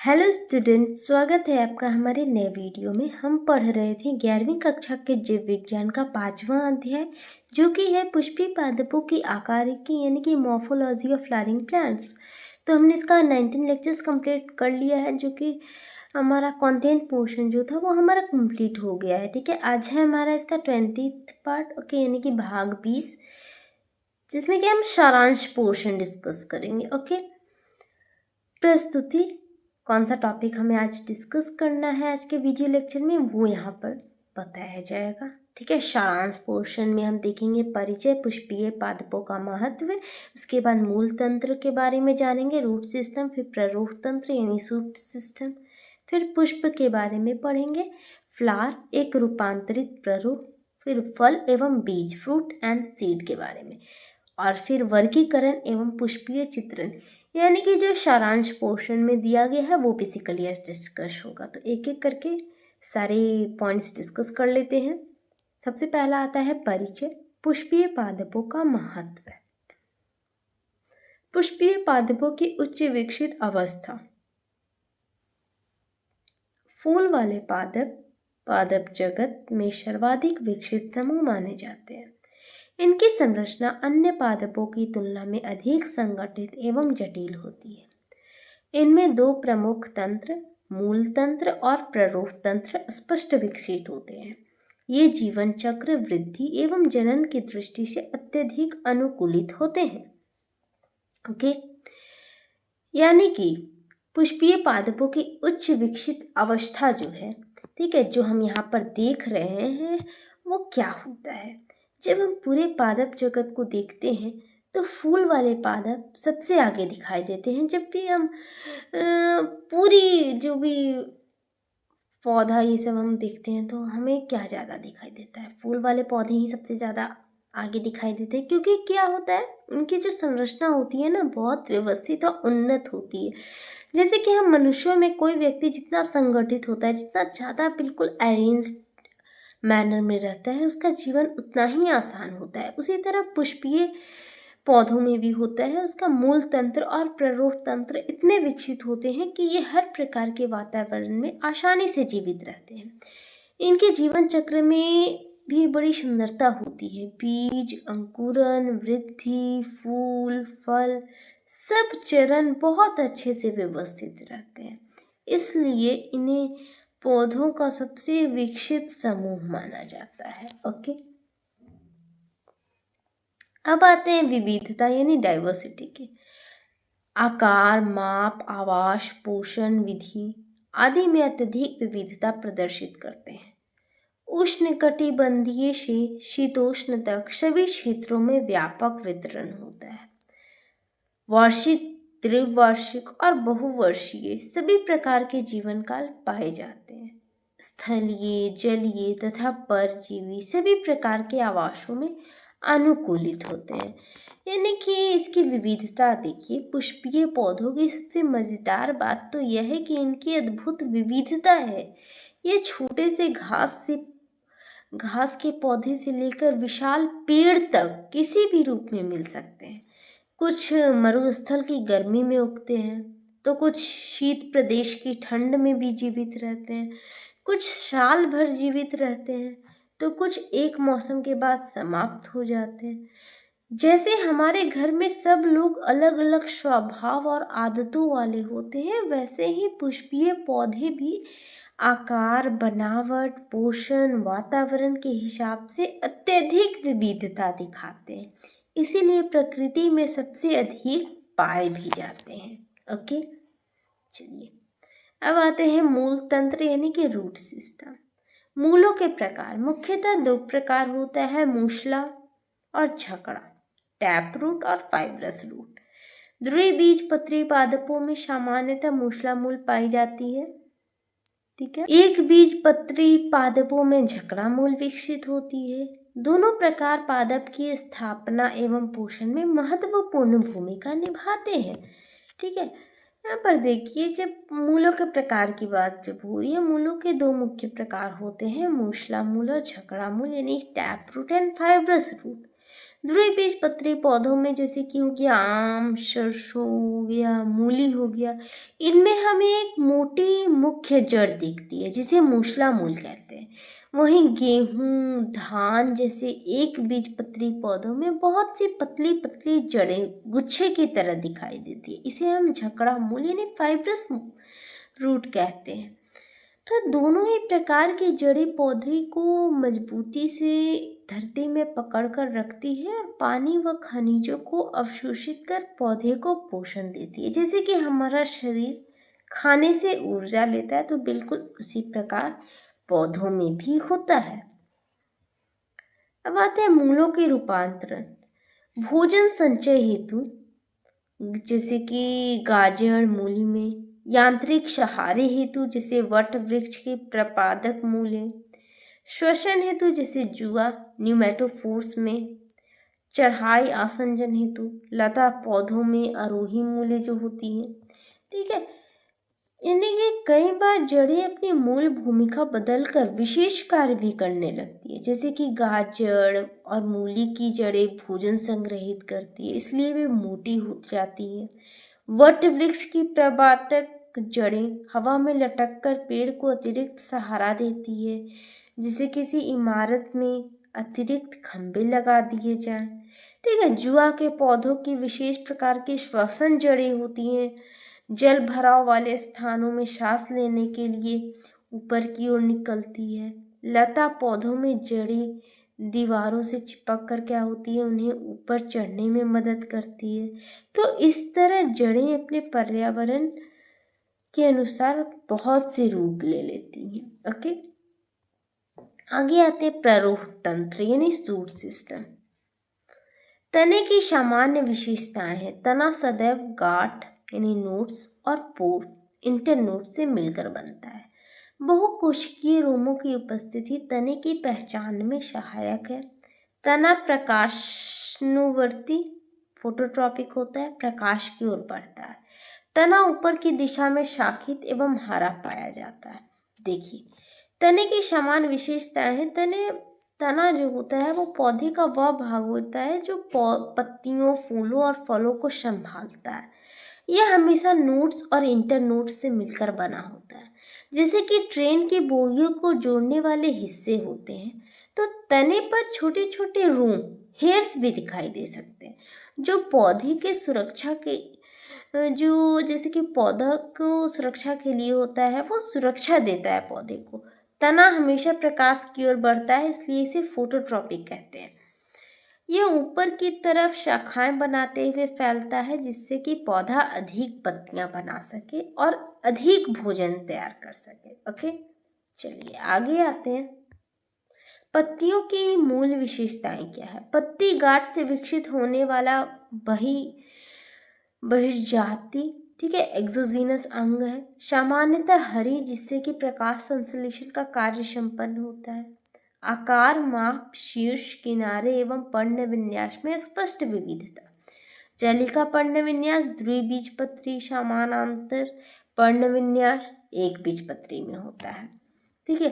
Hello student, स्वागत है आपका हमारे नए वीडियो में। हम पढ़ रहे थे 11वीं कक्षा के जीव विज्ञान का 5वां अध्याय, जो कि है पुष्पीय पादपों की आकारिकी यानी कि मॉर्फोलॉजी ऑफ फ्लावरिंग प्लांट्स। तो हमने इसका 19 लेक्चर्स कंप्लीट कर लिया है, जो कि हमारा कंटेंट पोर्शन जो था वो हमारा कंप्लीट हो गया है। ठीक है, आज है हमारा इसका 20th पार्ट, ओके, यानी कि भाग 20, जिसमें कि हम सारांश पोर्शन डिस्कस करेंगे। ओके, प्रस्तुति कौन सा टॉपिक हमें आज डिस्कस करना है आज के वीडियो लेक्चर में, वो यहाँ पर बताया जाएगा। ठीक है, सारांश पोर्शन में हम देखेंगे परिचय, पुष्पीय पादपों का महत्व, उसके बाद मूल तंत्र के बारे में जानेंगे, रूट सिस्टम, फिर प्ररोह तंत्र यानी शूट सिस्टम, फिर पुष्प के बारे में पढ़ेंगे, फ्लावर एक रूपांतरित प्ररोह, फिर फल एवं बीज, फ्रूट एंड सीड के बारे में, और फिर वर्गीकरण एवं पुष्पीय चित्रण यानी कि जो सारांश पोर्शन में दिया गया है वो बेसिकली आज डिस्कस होगा। तो एक एक करके सारे पॉइंट्स डिस्कस कर लेते हैं। सबसे पहला आता है परिचय, पुष्पीय पादपों का महत्व। पुष्पीय पादपों की उच्च विकसित अवस्था। फूल वाले पादप जगत में सर्वाधिक विकसित समूह माने जाते हैं। इनकी संरचना अन्य पादपों की तुलना में अधिक संगठित एवं जटिल होती है। इनमें दो प्रमुख तंत्र, मूल तंत्र और प्ररोह तंत्र स्पष्ट विकसित होते हैं। ये जीवन चक्र, वृद्धि एवं जनन की दृष्टि से अत्यधिक अनुकूलित होते हैं। ओके, यानी कि पुष्पीय पादपों की उच्च विकसित अवस्था जो है, ठीक है, जो हम यहाँ पर देख रहे हैं वो क्या होता है। जब हम पूरे पादप जगत को देखते हैं तो फूल वाले पादप सबसे आगे दिखाई देते हैं। जब भी हम पूरी जो भी पौधा ये सब हम देखते हैं तो हमें क्या ज़्यादा दिखाई देता है, फूल वाले पौधे ही सबसे ज़्यादा आगे दिखाई देते हैं। क्योंकि क्या होता है, उनकी जो संरचना होती है ना, बहुत व्यवस्थित और उन्नत होती है। जैसे कि हम मनुष्यों में कोई व्यक्ति जितना संगठित होता है, जितना ज़्यादा बिल्कुल अरेंज्ड मैनर में रहता है, उसका जीवन उतना ही आसान होता है। उसी तरह पुष्पीय पौधों में भी होता है। उसका मूल तंत्र और प्ररोह तंत्र इतने विकसित होते हैं कि ये हर प्रकार के वातावरण में आसानी से जीवित रहते हैं। इनके जीवन चक्र में भी बड़ी सुंदरता होती है। बीज, अंकुरन, वृद्धि, फूल, फल, सब चरण बहुत अच्छे से व्यवस्थित रहते हैं। इसलिए इन्हें पौधों का सबसे विकसित समूह माना जाता है। ओके, अब आते हैं विविधता यानी डाइवर्सिटी के। आकार, माप, आवास, पोषण विधि आदि में अत्यधिक विविधता प्रदर्शित करते हैं। उष्णकटिबंधीय से शीतोष्ण तक सभी क्षेत्रों में व्यापक वितरण होता है। वार्षिक, द्विवार्षिक और बहुवर्षीय सभी प्रकार के जीवन काल पाए जाते हैं। स्थलीय, जलीय तथा परजीवी सभी प्रकार के आवासों में अनुकूलित होते हैं। यानी कि इसकी विविधता देखिए। पुष्पीय पौधों की सबसे मज़ेदार बात तो यह है कि इनकी अद्भुत विविधता है। ये छोटे से घास के पौधे से लेकर विशाल पेड़ तक किसी भी रूप में मिल सकते हैं। कुछ मरुस्थल की गर्मी में उगते हैं, तो कुछ शीत प्रदेश की ठंड में भी जीवित रहते हैं, कुछ साल भर जीवित रहते हैं, तो कुछ एक मौसम के बाद समाप्त हो जाते हैं। जैसे हमारे घर में सब लोग अलग अलग स्वभाव और आदतों वाले होते हैं, वैसे ही पुष्पीय पौधे भी आकार, बनावट, पोषण, वातावरण के हिसाब से अत्यधिक विविधता दिखाते हैं। इसीलिए प्रकृति में सबसे अधिक पाए भी जाते हैं। ओके, चलिए अब आते हैं मूल तंत्र यानी कि रूट सिस्टम। मूलों के प्रकार मुख्यतः दो प्रकार होता है, मूसला और झकड़ा, टैप रूट और फाइब्रस रूट। द्विबीजपत्री पादपों में सामान्यतः मूसला मूल पाई जाती है। ठीक है, एक बीजपत्री पादपों में झकड़ा मूल विकसित होती है। दोनों प्रकार पादप की स्थापना एवं पोषण में महत्वपूर्ण भूमिका निभाते हैं। ठीक है, यहाँ पर देखिए, जब मूलों के प्रकार की बात जब हो रही है, मूलों के दो मुख्य प्रकार होते हैं, मूसला मूल और झकड़ा मूल, यानी tap root and fibrous root. द्विबीजपत्री पौधों में जैसे कि हो गया आम, सरसों हो गया, मूली हो गया, इनमें हमें एक मोटी मुख्य जड़ दिखती है जिसे मूसला मूल कहते हैं। वहीं गेहूं, धान जैसे एक बीजपत्री पौधों में बहुत सी पतली पतली जड़ें गुच्छे की तरह दिखाई देती है। इसे हम झकड़ा मूल यानी फाइब्रस रूट कहते हैं। तो दोनों ही प्रकार की जड़ें पौधे को मजबूती से धरती में पकड़ कर रखती है और पानी व खनिजों को अवशोषित कर पौधे को पोषण देती है। जैसे कि हमारा शरीर खाने से ऊर्जा लेता है, तो बिल्कुल उसी प्रकार पौधों में भी होता है। अब आते हैं मूलों के रूपांतरण। भोजन संचय हेतु जैसे कि गाजर मूली में, यांत्रिक सहारे हेतु जैसे वट वृक्ष के प्रपादक मूले, श्वसन हेतु जैसे जुआ न्यूमेटोफोर्स में, चढ़ाई आसंजन हेतु लता पौधों में आरोही मूले जो होती हैं। ठीक है, यानी कि कई बार जड़ें अपनी मूल भूमिका बदलकर विशेष कार्य भी करने लगती है। जैसे कि गाजर और मूली की जड़ें भोजन संग्रहित करती है, इसलिए वे मोटी हो जाती है। वट वृक्ष की प्रवातक जड़ें हवा में लटककर पेड़ को अतिरिक्त सहारा देती है। जैसे किसी इमारत में अतिरिक्त खंभे लगा दिए जाएं। ठीक है, जुआ के पौधों की विशेष प्रकार की श्वसन जड़ें होती हैं, जल भराव वाले स्थानों में सांस लेने के लिए ऊपर की ओर निकलती है। लता पौधों में जड़ें दीवारों से चिपक कर क्या होती है, उन्हें ऊपर चढ़ने में मदद करती है। तो इस तरह जड़ें अपने पर्यावरण के अनुसार बहुत से रूप ले लेती हैं। ओके, आगे आते हैं प्ररोह तंत्र यानी सूट सिस्टम। तने की सामान्य विशेषताएं हैं। तना सदैव गांठ यानी नोड्स और पोर इंटरनोड से मिलकर बनता है। बहुकोशिकीय रोमों की उपस्थिति तने की पहचान में सहायक है। तना प्रकाशानुवर्ती फोटोट्रॉपिक होता है, प्रकाश की ओर बढ़ता है। तना ऊपर की दिशा में शाखित एवं हरा पाया जाता है। देखिए, तने की समान विशेषताएं हैं। तना जो होता है वो पौधे का वह भाग होता है जो पत्तियों, फूलों और फलों को संभालता है। यह हमेशा नोड्स और इंटरनोड्स से मिलकर बना होता है। जैसे कि ट्रेन की बोगियों को जोड़ने वाले हिस्से होते हैं, तो तने पर छोटे छोटे रूम हेयर्स भी दिखाई दे सकते हैं, जो पौधे के सुरक्षा के जो जैसे कि पौधा को सुरक्षा के लिए होता है, वो सुरक्षा देता है पौधे को। तना हमेशा प्रकाश की ओर बढ़ता है, इसलिए इसे फोटोट्रॉपिक कहते हैं। यह ऊपर की तरफ शाखाएं बनाते हुए फैलता है, जिससे कि पौधा अधिक पत्तियां बना सके और अधिक भोजन तैयार कर सके। ओके, चलिए आगे आते हैं। पत्तियों की मूल विशेषताएं क्या है। पत्ती गांठ से विकसित होने वाला बहिर्जाती, ठीक है, एक्सोजीनस अंग है। सामान्यतः हरी, जिससे कि प्रकाश संश्लेषण का कार्य संपन्न होता है। आकार, माप, शीर्ष, किनारे एवं पर्ण विन्यास में स्पष्ट विविधता। जालिका पर्ण विन्यास द्विबीजपत्री समानांतर पर्ण विन्यास एक बीजपत्री में होता है। ठीक है,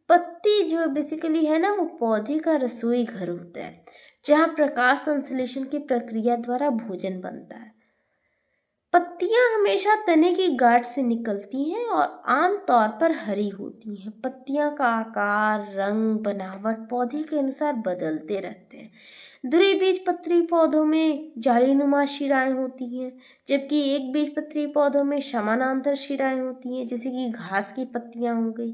पत्ती जो बेसिकली है ना, वो पौधे का रसोई घर होता है, जहाँ प्रकाश संश्लेषण की प्रक्रिया द्वारा भोजन बनता है। पत्तियां हमेशा तने की गांठ से निकलती हैं और आमतौर पर हरी होती हैं। पत्तियां का आकार, रंग, बनावट पौधे के अनुसार बदलते रहते हैं। द्विबीजपत्री पौधों में जालीनुमा शिराएं होती हैं, जबकि एक बीजपत्री पौधों में समानांतर शिराएं होती हैं, जैसे कि घास की पत्तियां हो गई।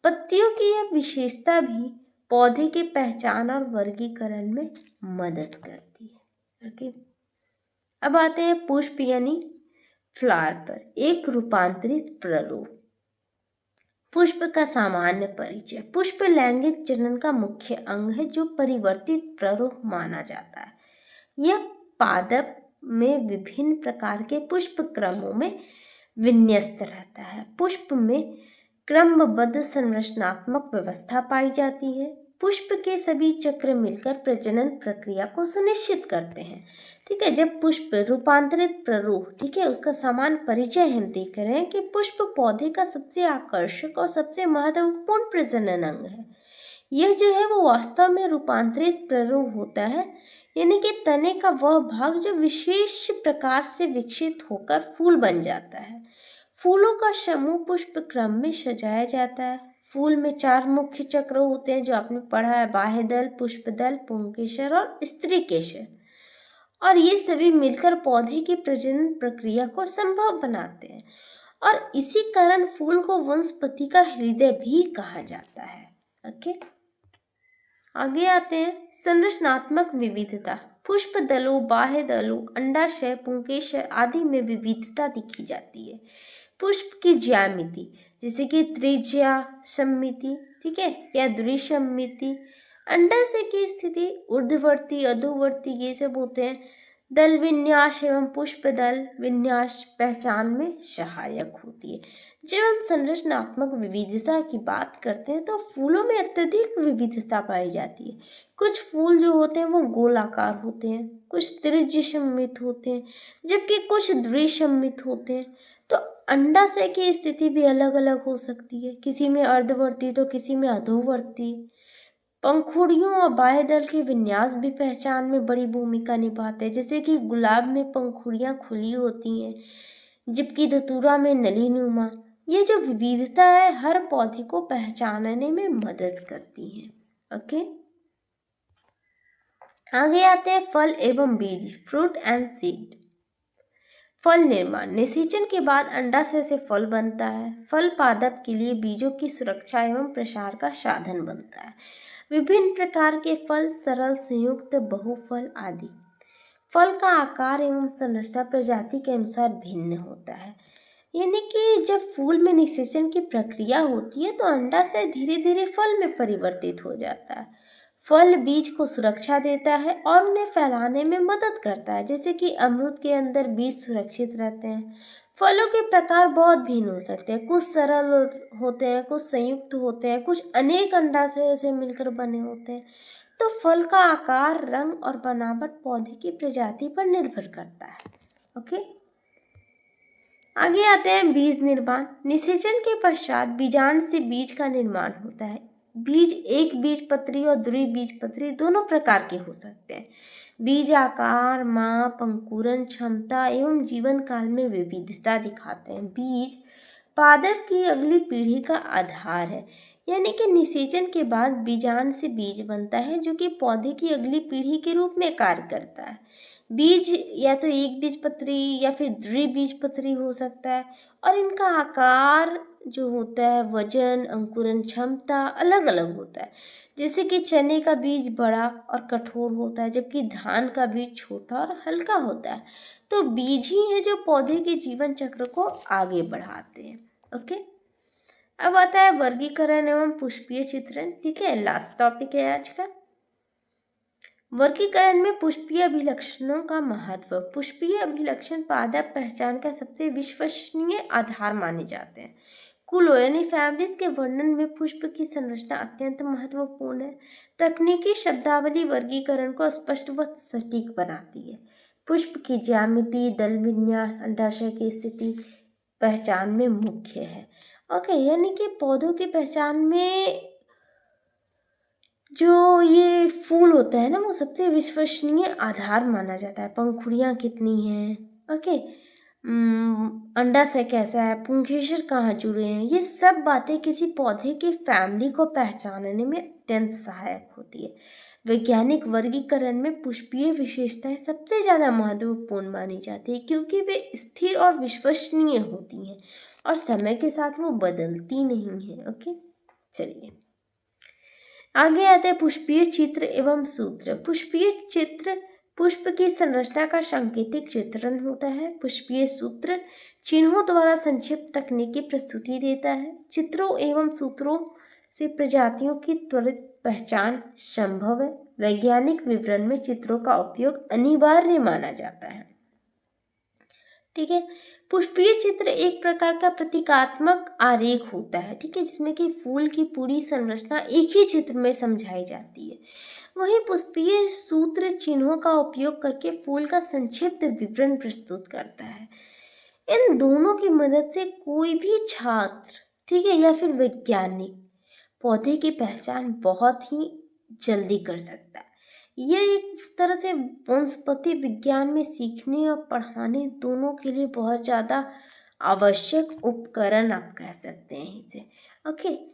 पत्तियों की यह विशेषता भी पौधे के पहचान और वर्गीकरण में मदद करती है। ओके, अब आते हैं पुष्प यानी फ्लावर पर। एक रूपांतरित प्ररोह। पुष्प का सामान्य परिचय। पुष्प लैंगिक जनन का मुख्य अंग है, जो परिवर्तित प्ररोह माना जाता है। यह पादप में विभिन्न प्रकार के पुष्प क्रमों में विन्यस्त रहता है। पुष्प में क्रमबद्ध संरचनात्मक व्यवस्था पाई जाती है। पुष्प के सभी चक्र मिलकर प्रजनन प्रक्रिया को सुनिश्चित करते हैं। ठीक है, जब पुष्प रूपांतरित प्ररोह, ठीक है, उसका समान परिचय हम देख रहे हैं कि पुष्प पौधे का सबसे आकर्षक और सबसे महत्वपूर्ण प्रजनन अंग है। यह जो है वो वास्तव में रूपांतरित प्ररोह होता है। यानी कि तने का वह भाग जो विशेष प्रकार से विकसित होकर फूल बन जाता है। फूलों का समूह पुष्प क्रम में सजाया जाता है। फूल में 4 मुख्य चक्र होते हैं जो आपने पढ़ा है, बाह्य दल, पुष्प दल, पुंकेसर और स्त्री केसर। और ये सभी मिलकर पौधे की प्रजनन प्रक्रिया को संभव बनाते हैं और इसी कारण फूल को वनस्पति का हृदय भी कहा जाता है। ओके, आगे आते हैं संरचनात्मक विविधता। पुष्प दलों, बाह्य दलों, अंडाशय, पुंकेसर आदि में विविधता दिखी जाती है। पुष्प की ज्यामिति जैसे कि त्रिज्या सममिति, ठीक है, या द्विसममिति। अंडाशय की स्थिति ऊर्ध्ववर्ती, अधोवर्ती ये सब होते हैं। दल विन्यास एवं पुष्प दल विन्यास पहचान में सहायक होती है। जब हम संरचनात्मक विविधता की बात करते हैं तो फूलों में अत्यधिक विविधता पाई जाती है। कुछ फूल जो होते हैं वो गोलाकार होते हैं, कुछ त्रिज्यसम्मित होते हैं, जबकि कुछ द्विसम्मित होते हैं। तो अंडाशय की स्थिति भी अलग अलग हो सकती है, किसी में अर्धवर्ती तो किसी में अधोवर्ती। पंखुड़ियों और बाह्य दल के विन्यास भी पहचान में बड़ी भूमिका निभाते हैं, जैसे कि गुलाब में पंखुड़ियाँ खुली होती हैं जबकि धतूरा में नलीनुमा। ये जो विविधता है हर पौधे को पहचानने में मदद करती है। ओके, आगे आते हैं फल एवं बीज, फ्रूट एंड सीड। फल निर्माण, निषेचन के बाद अंडाशय से फल बनता है। फल पादप के लिए बीजों की सुरक्षा एवं प्रसार का साधन बनता है। विभिन्न प्रकार के फल, सरल, संयुक्त, बहुफल आदि। फल का आकार एवं संरचना प्रजाति के अनुसार भिन्न होता है। यानी कि जब फूल में निषेचन की प्रक्रिया होती है तो अंडाशय धीरे धीरे फल में परिवर्तित हो जाता है। फल बीज को सुरक्षा देता है और उन्हें फैलाने में मदद करता है, जैसे कि अमरूद के अंदर बीज सुरक्षित रहते हैं। फलों के प्रकार बहुत भिन्न हो सकते हैं, कुछ सरल होते हैं, कुछ संयुक्त होते हैं, कुछ अनेक अंडाशयों से मिलकर बने होते हैं। तो फल का आकार, रंग और बनावट पौधे की प्रजाति पर निर्भर करता है। ओके, आगे आते हैं बीज निर्माण। निषेचन के पश्चात बीजांड से बीज का निर्माण होता है। बीज एक बीजपत्री और द्विबीजपत्री दोनों प्रकार के हो सकते हैं। बीज आकार, माप, अंकुरण क्षमता एवं जीवन काल में विविधता दिखाते हैं। बीज पादप की अगली पीढ़ी का आधार है, यानी कि निषेचन के बाद बीजांड से बीज बनता है जो कि पौधे की अगली पीढ़ी के रूप में कार्य करता है। बीज या तो एक बीजपत्री या फिर द्विबीजपत्री हो सकता है और इनका आकार जो होता है, वजन, अंकुरण क्षमता अलग अलग होता है। जैसे कि चने का बीज बड़ा और कठोर होता है जबकि धान का बीज छोटा और हल्का होता है। तो बीज ही है जो पौधे के जीवन चक्र को आगे बढ़ाते हैं। ओके, अब आता है वर्गीकरण एवं पुष्पीय चित्रण। ठीक है, लास्ट टॉपिक है आज का। वर्गीकरण में पुष्पीय अभिलक्षणों का महत्व। पुष्पीय अभिलक्षण पादप पहचान का सबसे विश्वसनीय आधार माने जाते हैं। कुलों यानी फैमिलीज के वर्णन में पुष्प की संरचना अत्यंत महत्वपूर्ण है। तकनीकी शब्दावली वर्गीकरण को स्पष्ट व सटीक बनाती है। पुष्प की ज्यामिति, दल विन्यास, अंडाशय की स्थिति पहचान में मुख्य है। ओके, यानी कि पौधों की पहचान में जो ये फूल होता है ना वो सबसे विश्वसनीय आधार माना जाता है। पंखुड़ियाँ कितनी हैं, ओके, अंडाशय कैसा है, पुंकेसर कहाँ जुड़े हैं, ये सब बातें किसी पौधे की फैमिली को पहचानने में अत्यंत सहायक होती है। वैज्ञानिक वर्गीकरण में पुष्पीय विशेषताएं सबसे ज़्यादा महत्वपूर्ण मानी जाती है क्योंकि वे स्थिर और विश्वसनीय होती हैं और समय के साथ वो बदलती नहीं है। ओके, चलिए आगे आते हैं पुष्पीय चित्र एवं सूत्र। पुष्पीय चित्र पुष्प की संरचना का सांकेतिक चित्रण होता है। पुष्पीय सूत्र चिन्हों द्वारा संक्षिप्त तकनीकी प्रस्तुति देता है। चित्रों एवं सूत्रों से प्रजातियों की त्वरित पहचान संभव है। वैज्ञानिक विवरण में चित्रों का उपयोग अनिवार्य माना जाता है। ठीक है, पुष्पीय चित्र एक प्रकार का प्रतीकात्मक आरेख होता है, ठीक है, जिसमें कि फूल की पूरी संरचना एक ही चित्र में समझाई जाती है। वहीं पुष्पीय सूत्र चिन्हों का उपयोग करके फूल का संक्षिप्त विवरण प्रस्तुत करता है। इन दोनों की मदद से कोई भी छात्र, ठीक है, या फिर वैज्ञानिक पौधे की पहचान बहुत ही जल्दी कर सकता है। यह एक तरह से वनस्पति विज्ञान में सीखने और पढ़ाने दोनों के लिए बहुत ज़्यादा आवश्यक उपकरण आप कह सकते हैं इसे। ओके,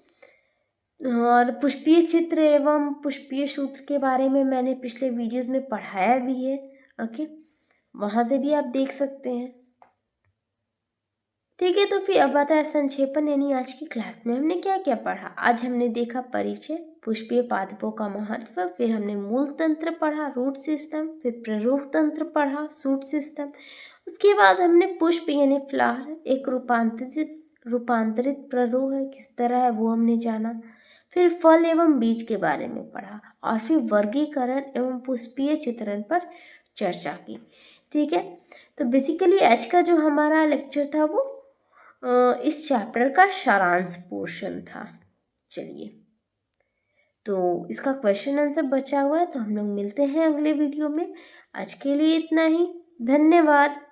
और पुष्पीय चित्र एवं पुष्पीय सूत्र के बारे में मैंने पिछले वीडियोस में पढ़ाया भी है। ओके, वहाँ से भी आप देख सकते हैं। ठीक है, तो फिर अब आता है संक्षेपण, यानी आज की क्लास में हमने क्या क्या पढ़ा। आज हमने देखा परिचय, पुष्पीय पादपों का महत्व, फिर हमने मूल तंत्र पढ़ा, रूट सिस्टम, फिर प्ररूप तंत्र पढ़ा, शूट सिस्टम। उसके बाद हमने पुष्प यानी फ्लावर, एक रूपांतरित प्ररूप है किस तरह है वो हमने जाना। फिर फल एवं बीज के बारे में पढ़ा, और फिर वर्गीकरण एवं पुष्पीय चित्रण पर चर्चा की। ठीक है, तो बेसिकली आज का जो हमारा लेक्चर था वो इस चैप्टर का सारांश पोर्शन था। चलिए, तो इसका क्वेश्चन आंसर बचा हुआ है, तो हम लोग मिलते हैं अगले वीडियो में। आज के लिए इतना ही, धन्यवाद।